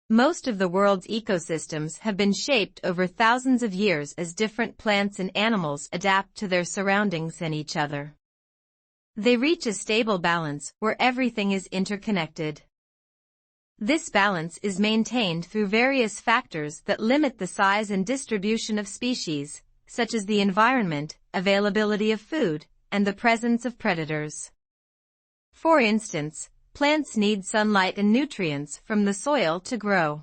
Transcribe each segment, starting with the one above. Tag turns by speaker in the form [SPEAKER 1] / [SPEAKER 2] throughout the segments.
[SPEAKER 1] Most of the world's ecosystems have been shaped over thousands of years as different plants and animals adapt to their surroundings and each other. They reach a stable balance where everything is interconnected. This balance is maintained through various factors that limit the size and distribution of species, such as the environment, availability of food, and the presence of predators. For instance, plants need sunlight and nutrients from the soil to grow.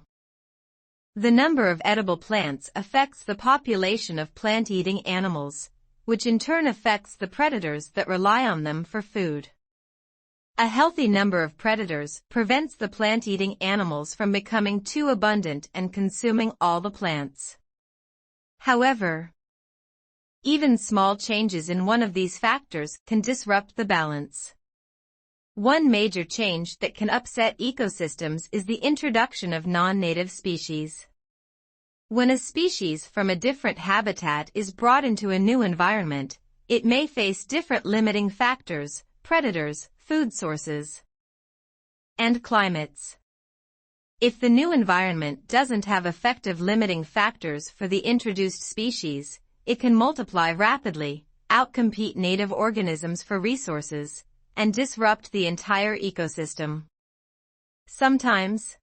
[SPEAKER 1] The number of edible plants affects the population of plant-eating animals, which in turn affects the predators that rely on them for food. A healthy number of predators prevents the plant-eating animals from becoming too abundant and consuming all the plants. However, even small changes in one of these factors can disrupt the balance. One major change that can upset ecosystems is the introduction of non-native species. When a species from a different habitat is brought into a new environment, it may face different limiting factors, predators, food sources, and climates. If the new environment doesn't have effective limiting factors for the introduced species, it can multiply rapidly, outcompete native organisms for resources, and disrupt the entire ecosystem. Sometimes,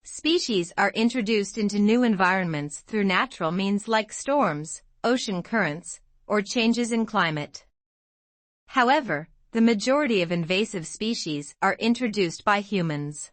[SPEAKER 1] species are introduced into new environments through natural means like storms, ocean currents, or changes in climate. However, the majority of invasive species are introduced by humans.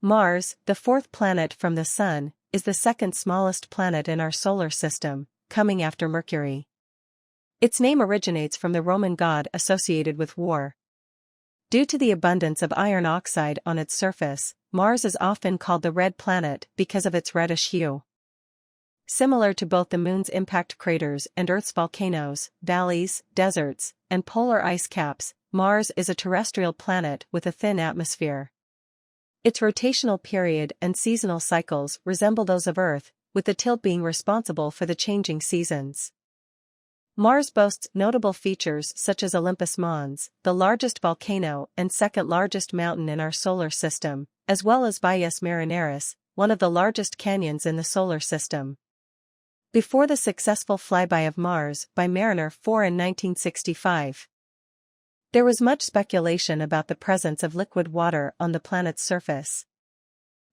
[SPEAKER 2] Mars, the fourth planet from the Sun, is the second smallest planet in our solar system, coming after Mercury. Its name originates from the Roman god associated with war. Due to the abundance of iron oxide on its surface, Mars is often called the red planet because of its reddish hue. Similar to both the Moon's impact craters and Earth's volcanoes, valleys, deserts, and polar ice caps, Mars is a terrestrial planet with a thin atmosphere. Its rotational period and seasonal cycles resemble those of Earth, with the tilt being responsible for the changing seasons. Mars boasts notable features such as Olympus Mons, the largest volcano and second largest mountain in our solar system, as well as Valles Marineris, one of the largest canyons in the solar system. Before the successful flyby of Mars by Mariner 4 in 1965, there was much speculation about the presence of liquid water on the planet's surface.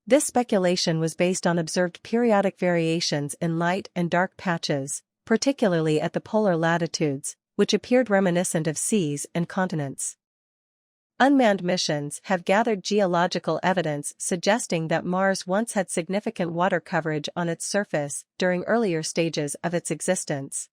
[SPEAKER 2] This speculation was based on observed periodic variations in light and dark patches, particularly at the polar latitudes, which appeared reminiscent of seas and continents. Unmanned missions have gathered geological evidence suggesting that Mars once had significant water coverage on its surface during earlier stages of its existence.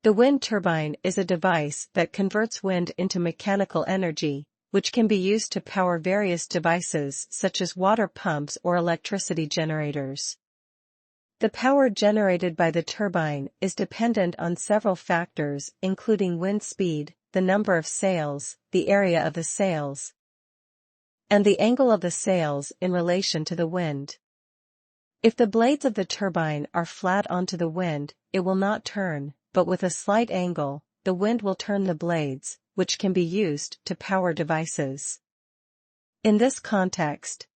[SPEAKER 2] The wind turbine is a device that converts wind into mechanical energy, which can be used to power various devices such as water pumps or electricity generators. The power generated by the turbine is dependent on several factors including wind speed, the number of sails, the area of the sails, and the angle of the sails in relation to the wind. If the blades of the turbine are flat onto the wind, it will not turn, but with a slight angle, the wind will turn the blades, which can be used to power devices. In this context,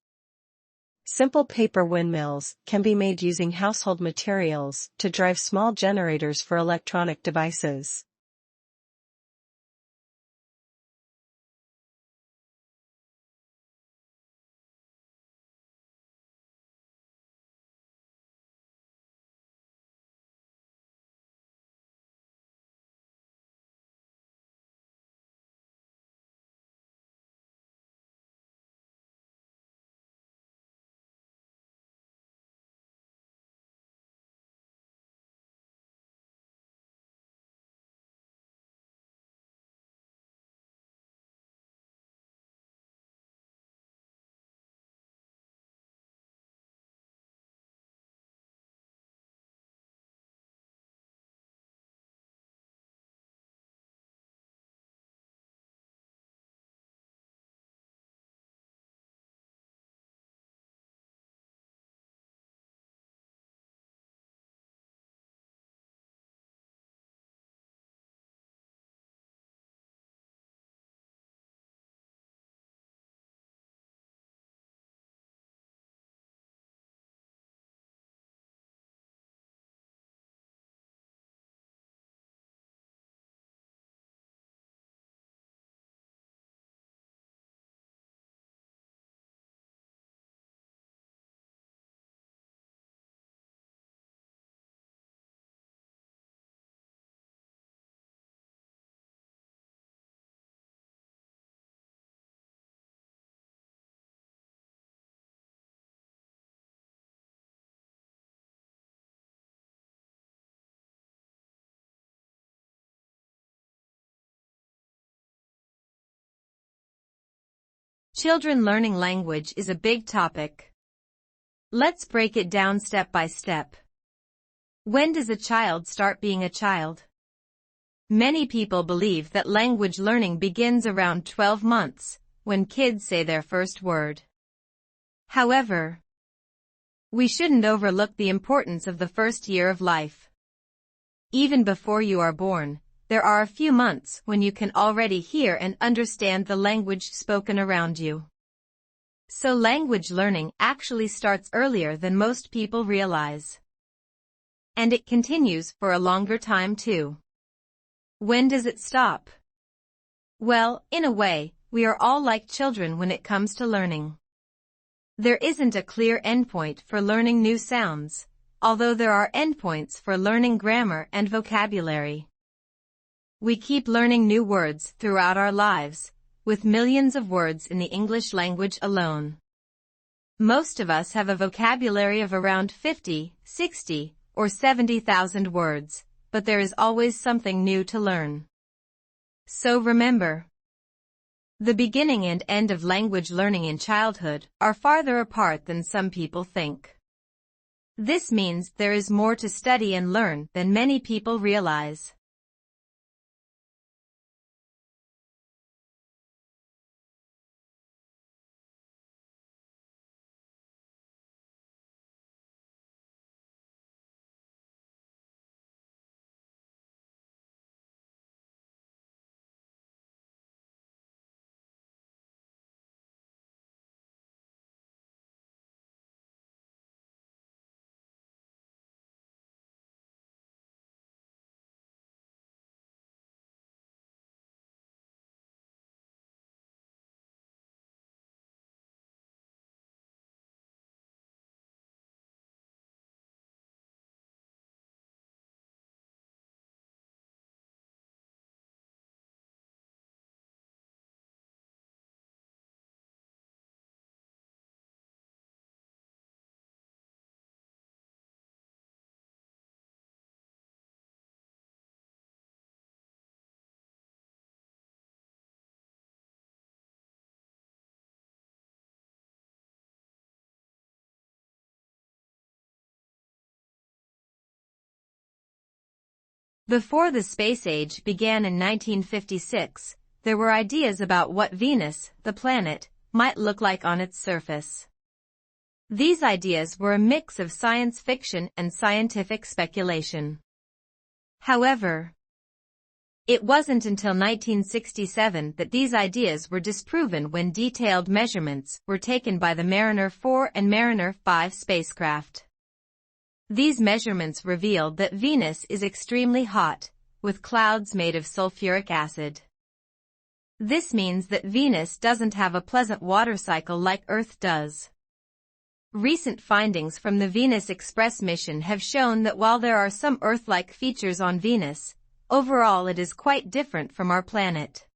[SPEAKER 2] simple paper windmills can be made using household materials to drive small generators for electronic devices.
[SPEAKER 1] Children learning language is a big topic. Let's break it down step by step. When does a child start being a child? Many people believe that language learning begins around 12 months, when kids say their first word. However, we shouldn't overlook the importance of the first year of life. Even before you are born, there are a few months when you can already hear and understand the language spoken around you. So language learning actually starts earlier than most people realize. And it continues for a longer time too. When does it stop? Well, in a way, we are all like children when it comes to learning. There isn't a clear endpoint for learning new sounds, although there are endpoints for learning grammar and vocabulary. We keep learning new words throughout our lives, with millions of words in the English language alone. Most of us have a vocabulary of around 50, 60, or 70,000 words, but there is always something new to learn. So remember, the beginning and end of language learning in childhood are farther apart than some people think. This means there is more to study and learn than many people realize. Before the space age began in 1956, there were ideas about what Venus, the planet, might look like on its surface. These ideas were a mix of science fiction and scientific speculation. However, it wasn't until 1967 that these ideas were disproven when detailed measurements were taken by the Mariner 4 and Mariner 5 spacecraft. These measurements revealed that Venus is extremely hot, with clouds made of sulfuric acid. This means that Venus doesn't have a pleasant water cycle like Earth does. Recent findings from the Venus Express mission have shown that while there are some Earth-like features on Venus, overall it is quite different from our planet.